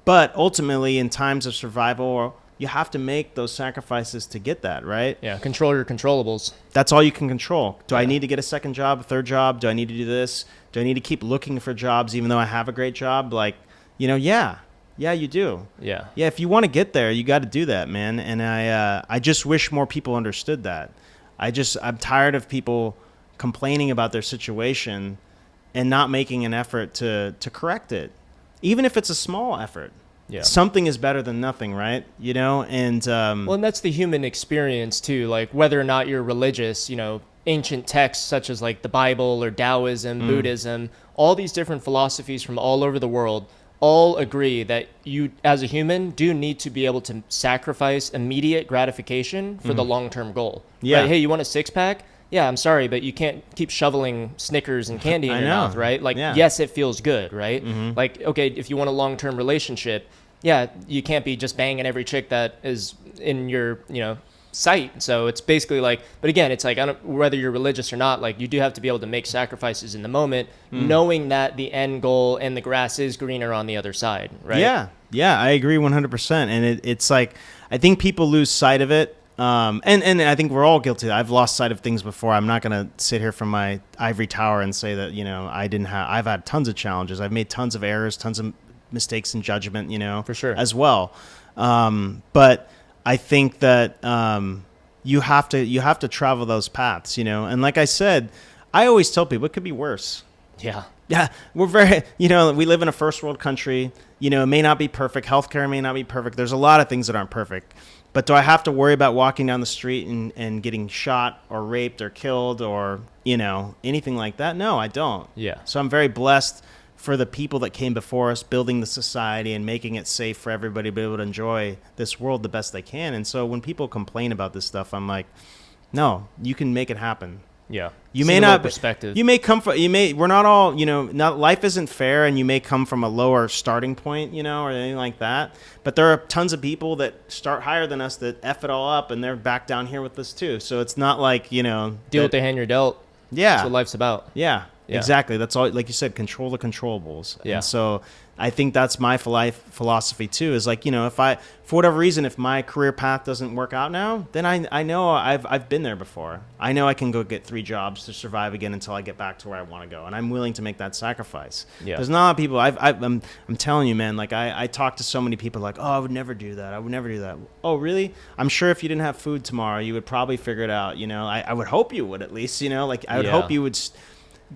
But ultimately, in times of survival, you have to make those sacrifices to get that, right? Yeah, control your controllables. That's all you can control. Do I need to get a second job, a third job? Do I need to do this? Do I need to keep looking for jobs even though I have a great job? Like, yeah, you do. Yeah. Yeah, if you want to get there, you got to do that, man. And I just wish more people understood that. I'm tired of people complaining about their situation and not making an effort to correct it, even if it's a small effort. Yeah. Something is better than nothing, right? And well, and that's the human experience too. Like whether or not you're religious, ancient texts such as like the Bible or Taoism, Buddhism, all these different philosophies from all over the world all agree that you as a human do need to be able to sacrifice immediate gratification for the long-term goal. Yeah. Right? Hey, you want a six-pack? Yeah, I'm sorry, but you can't keep shoveling Snickers and candy in your mouth, right? Like, yes, it feels good, right? Like, okay, if you want a long-term relationship, yeah, you can't be just banging every chick that is in your, sight. So it's basically like, but again, it's like, whether you're religious or not, like you do have to be able to make sacrifices in the moment, knowing that the end goal and the grass is greener on the other side, right? Yeah, I agree 100%. And it's like, I think people lose sight of it. And I think we're all guilty. I've lost sight of things before. I'm not going to sit here from my ivory tower and say that, I've had tons of challenges. I've made tons of errors, tons of mistakes in judgment, for sure, as well. But I think that you have to travel those paths, and like I said, I always tell people it could be worse. Yeah, we're very, we live in a first world country. It may not be perfect. Healthcare may not be perfect. There's a lot of things that aren't perfect. But do I have to worry about walking down the street and getting shot or raped or killed or, anything like that? No, I don't. Yeah. So I'm very blessed for the people that came before us, building the society and making it safe for everybody to be able to enjoy this world the best they can. And so when people complain about this stuff, I'm like, no, you can make it happen. Yeah. You may not perspective. You may come from, we're not all, not, life isn't fair, and you may come from a lower starting point, or anything like that. But there are tons of people that start higher than us that F it all up, and they're back down here with us too. So it's not like, deal with the hand you're dealt. Yeah. That's what life's about. Yeah. Exactly. That's all, like you said, control the controllables. Yeah. And so I think that's my philosophy too, is like, if I, for whatever reason, if my career path doesn't work out now, then I know I've been there before. I know I can go get 3 jobs to survive again until I get back to where I want to go. And I'm willing to make that sacrifice. Yeah. There's not a lot of people, I'm telling you, man, like I talk to so many people like, oh, I would never do that. I would never do that. Oh, really? I'm sure if you didn't have food tomorrow, you would probably figure it out. I would hope you would at least, like I would hope you would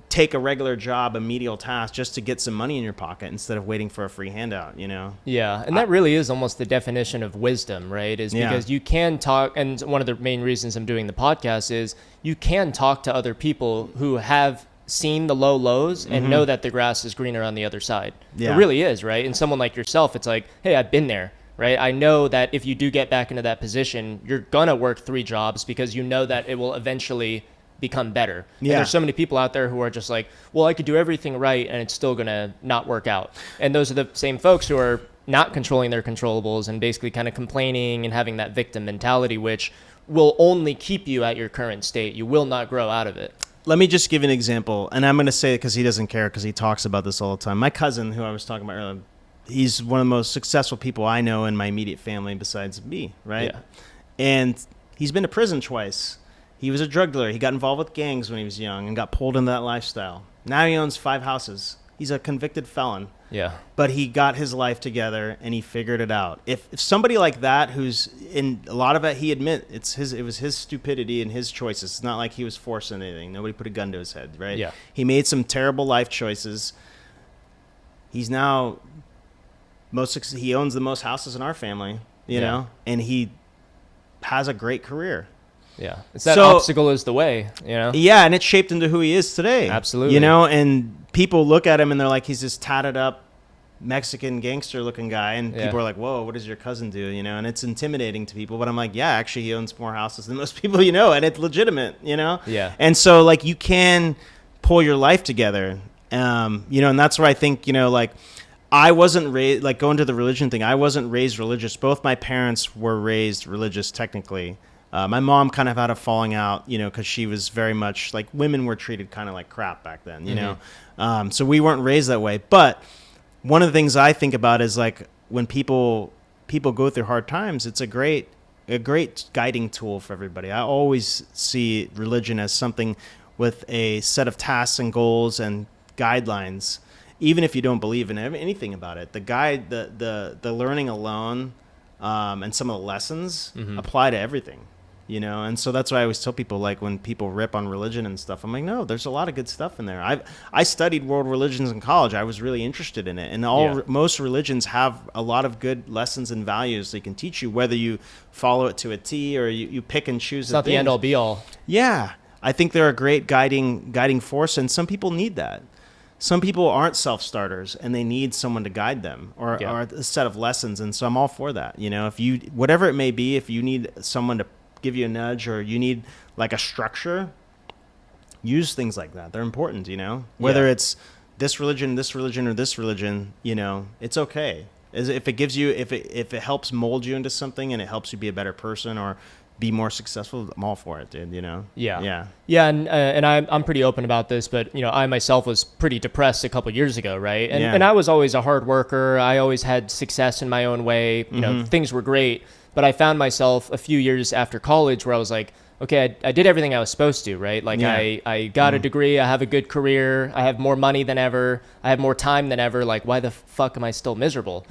take a regular job, a menial task, just to get some money in your pocket instead of waiting for a free handout, Yeah, and that really is almost the definition of wisdom, right? Is because you can talk, and one of the main reasons I'm doing the podcast is you can talk to other people who have seen the low lows and know that the grass is greener on the other side. Yeah. It really is, right? And someone like yourself, it's like, hey, I've been there. Right. I know that if you do get back into that position, you're going to work 3 jobs because you know that it will eventually become better. Yeah. And there's so many people out there who are just like, well, I could do everything right and it's still going to not work out. And those are the same folks who are not controlling their controllables and basically kind of complaining and having that victim mentality, which will only keep you at your current state. You will not grow out of it. Let me just give an example. And I'm going to say it because he doesn't care, because he talks about this all the time. My cousin, who I was talking about earlier, he's one of the most successful people I know in my immediate family besides me, right? Yeah. And he's been to prison twice. He was a drug dealer. He got involved with gangs when he was young and got pulled into that lifestyle. Now he owns 5 houses. He's a convicted felon. Yeah. But he got his life together and he figured it out. If somebody like that, who's in a lot of it, he admit it was his stupidity and his choices. It's not like he was forcing anything. Nobody put a gun to his head, right? Yeah. He made some terrible life choices. He's now he owns the most houses in our family, you know, and he has a great career. Yeah. It's that obstacle is the way, Yeah, and it's shaped into who he is today. Absolutely. And people look at him and they're like, he's this tatted up Mexican gangster looking guy. And people are like, whoa, what does your cousin do? And it's intimidating to people. But I'm like, yeah, actually he owns more houses than most people, and it's legitimate, Yeah. And so like you can pull your life together, and that's where I think, like, I wasn't raised, like going to the religion thing, I wasn't raised religious. Both my parents were raised religious technically. My mom kind of had a falling out, because she was very much like, women were treated kind of like crap back then, so we weren't raised that way. But one of the things I think about is like, when people go through hard times, it's a great guiding tool for everybody. I always see religion as something with a set of tasks and goals and guidelines. Even if you don't believe in anything about it, the learning alone, and some of the lessons apply to everything, you know? And so that's why I always tell people, like, when people rip on religion and stuff, I'm like, no, there's a lot of good stuff in there. I studied world religions in college. I was really interested in it. And most religions have a lot of good lessons and values they can teach you, whether you follow it to a T or you pick and choose. It's not the end all be all. Yeah. I think they're a great guiding force, and some people need that. Some people aren't self-starters and they need someone to guide them or a set of lessons. And so I'm all for that. You know, whatever it may be, if you need someone to give you a nudge or you need like a structure, use things like that. They're important, you know, whether it's this religion, or this religion, you know, it's okay. If it gives you, if it helps mold you into something and it helps you be a better person or be more successful, I'm all for it, dude, you know? Yeah. And I'm pretty open about this, but, you know, I myself was pretty depressed a couple years ago, right? And I was always a hard worker. I always had success in my own way. You know, things were great. But I found myself a few years after college where I was like, okay, I did everything I was supposed to, right? Like I got a degree, I have a good career, I have more money than ever, I have more time than ever. Like, why the fuck am I still miserable?